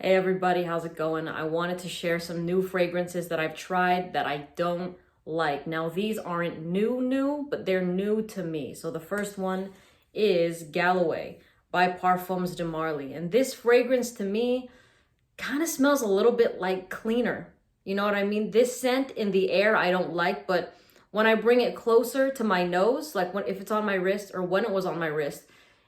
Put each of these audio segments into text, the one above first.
Hey everybody, how's it going? I wanted to share some new fragrances that I've tried that I don't like. Now these aren't new, but they're new to me. So the first one is Galloway by Parfums de Marly. And this fragrance to me kind of smells a little bit like cleaner. You know what I mean? This scent in the air I don't like, but when I bring it closer to my nose, like if it's on my wrist or when it was on my wrist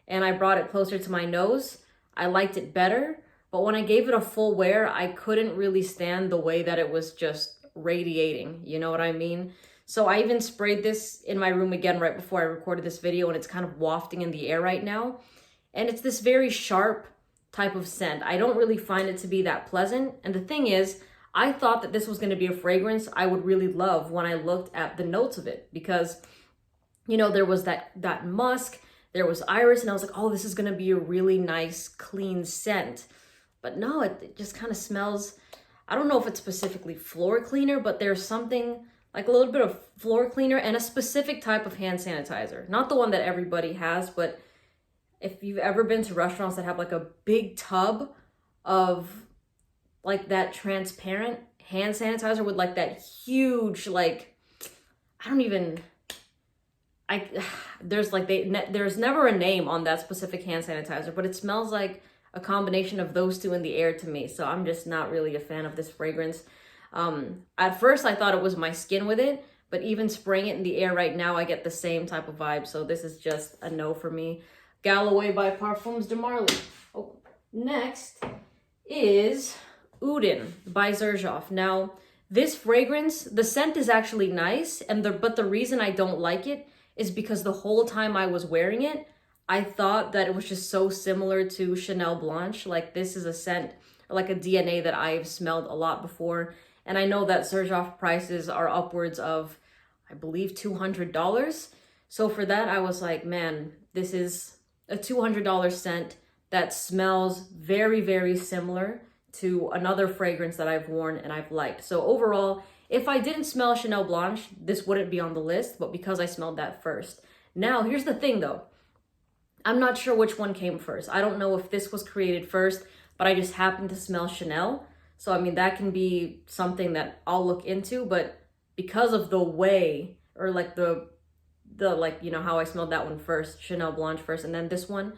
and I brought it closer to my nose, I liked it better. But when I gave it a full wear, I couldn't really stand the way that it was just radiating. You know what I mean? So I even sprayed this in my room again right before I recorded this video, and it's kind of wafting in the air right now. And it's this very sharp type of scent. I don't really find it to be that pleasant. And the thing is, I thought that this was going to be a fragrance I would really love when I looked at the notes of it, because, you know, there was that musk, there was iris, and I was like, oh, this is going to be a really nice, clean scent. But no, it just kind of smells, I don't know if it's specifically floor cleaner, but there's something like a little bit of floor cleaner and a specific type of hand sanitizer. Not the one that everybody has, but if you've ever been to restaurants that have like a big tub of like that transparent hand sanitizer with like that huge, like, there's never a name on that specific hand sanitizer, but it smells like a combination of those two in the air to me. So I'm just not really a fan of this fragrance. At first I thought it was my skin with it, but even spraying it in the air right now, I get the same type of vibe. So this is just a no for me. Galloway by Parfums de Marly. Oh, next is Udin by Xerjoff. Now, this fragrance, the scent is actually nice, but the reason I don't like it is because the whole time I was wearing it, I thought that it was just so similar to Chanel Blanche. Like, this is a scent, like a DNA that I've smelled a lot before. And I know that Xerjoff prices are upwards of, I believe, $200. So for that, I was like, man, this is a $200 scent that smells very, very similar to another fragrance that I've worn and I've liked. So overall, if I didn't smell Chanel Blanche, this wouldn't be on the list, but because I smelled that first. Now, here's the thing though. I'm not sure which one came first. I don't know if this was created first, but I just happened to smell Chanel. So, I mean, that can be something that I'll look into, but because of the way, or like the like, you know, how I smelled that one first, Chanel Blanche first, and then this one,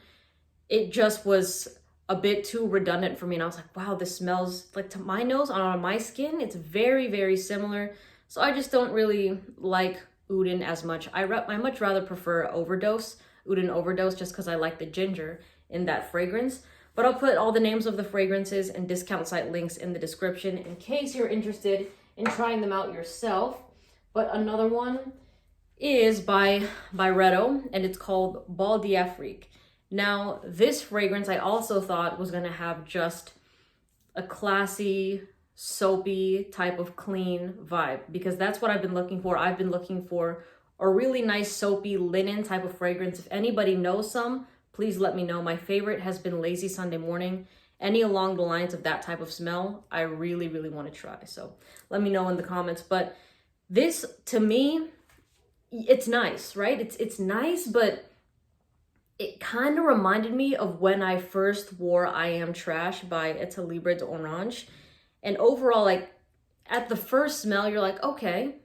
it just was a bit too redundant for me. And I was like, wow, this smells like, to my nose, on my skin, it's very, very similar. So I just don't really like Udin as much. I much rather prefer Udin Overdose, just because I like the ginger in that fragrance. But I'll put all the names of the fragrances and discount site links in the description in case you're interested in trying them out yourself. But another one is by Byretto, and it's called Bal d'Afrique. Now, this fragrance I also thought was going to have just a classy, soapy type of clean vibe, because that's what I've been looking for. I've been looking for a really nice soapy linen type of fragrance. If anybody knows some, please let me know. My favorite has been Lazy Sunday Morning. Any along the lines of that type of smell, I really, really want to try. So let me know in the comments. But this, to me, it's nice, right? It's nice, but it kind of reminded me of when I first wore I Am Trash by Equilibre d'Orange. And overall, like, at the first smell, you're like, okay,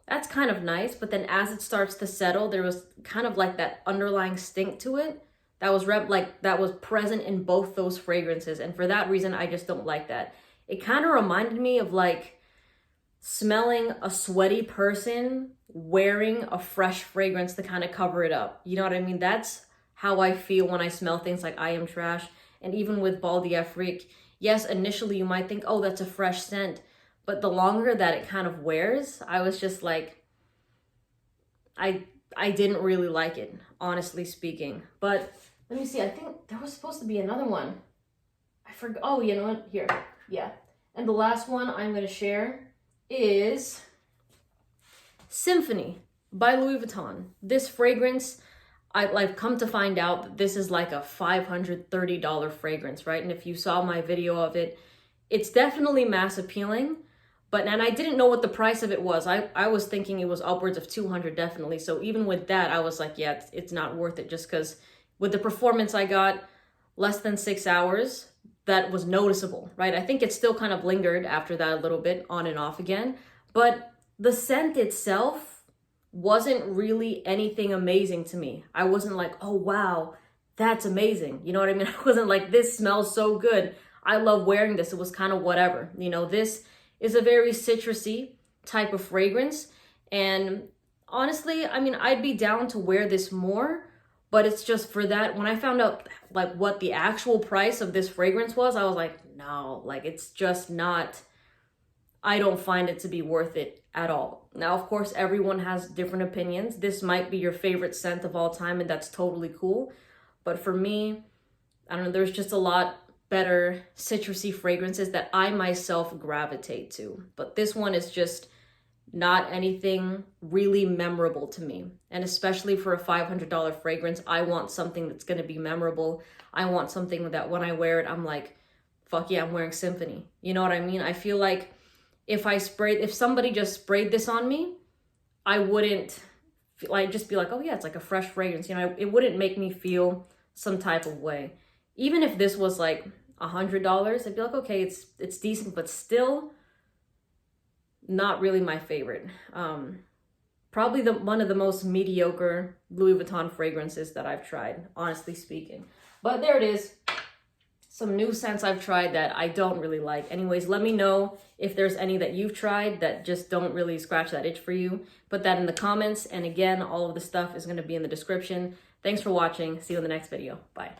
that's kind of nice. But then as it starts to settle, there was kind of like that underlying stink to it that was present in both those fragrances. And for that reason, I just don't like that. It kind of reminded me of like smelling a sweaty person wearing a fresh fragrance to kind of cover it up. You know what I mean? That's how I feel when I smell things like I Am Trash. And even with Bal d'Afrique, yes, initially you might think, oh, that's a fresh scent. But the longer that it kind of wears, I was just like, I didn't really like it, honestly speaking. But let me see, I think there was supposed to be another one. I forgot. Oh, you know what? Here. Yeah. And the last one I'm going to share is Symphony by Louis Vuitton. This fragrance, I've come to find out that this is like a $530 fragrance, right? And if you saw my video of it, it's definitely mass appealing. And I didn't know what the price of it was. I was thinking it was upwards of 200 definitely. So even with that, I was like, yeah, it's not worth it, just because with the performance I got, less than 6 hours, that was noticeable, right? I think it still kind of lingered after that a little bit, on and off again, but the scent itself wasn't really anything amazing to me. I wasn't like, oh wow, that's amazing. You know what I mean? I wasn't like, this smells so good, I love wearing this. It was kind of whatever. You know, this is a very citrusy type of fragrance. And honestly, I mean, I'd be down to wear this more, but it's just for that. When I found out like what the actual price of this fragrance was, I was like, no, like it's just not, I don't find it to be worth it at all. Now, of course, everyone has different opinions. This might be your favorite scent of all time, and that's totally cool. But for me, I don't know, there's just a lot better citrusy fragrances that I myself gravitate to. But this one is just not anything really memorable to me. And especially for a $500 fragrance, I want something that's going to be memorable. I want something that when I wear it, I'm like, fuck yeah, I'm wearing Symphony. You know what I mean? I feel like if somebody just sprayed this on me, I wouldn't like just be like, oh yeah, it's like a fresh fragrance. You know, it wouldn't make me feel some type of way. Even if this was like $100, I'd be like, okay, it's decent, but still not really my favorite. Probably one of the most mediocre Louis Vuitton fragrances that I've tried, honestly speaking. But there it is. Some new scents I've tried that I don't really like. Anyways, let me know if there's any that you've tried that just don't really scratch that itch for you. Put that in the comments. And again, all of the stuff is going to be in the description. Thanks for watching. See you in the next video. Bye.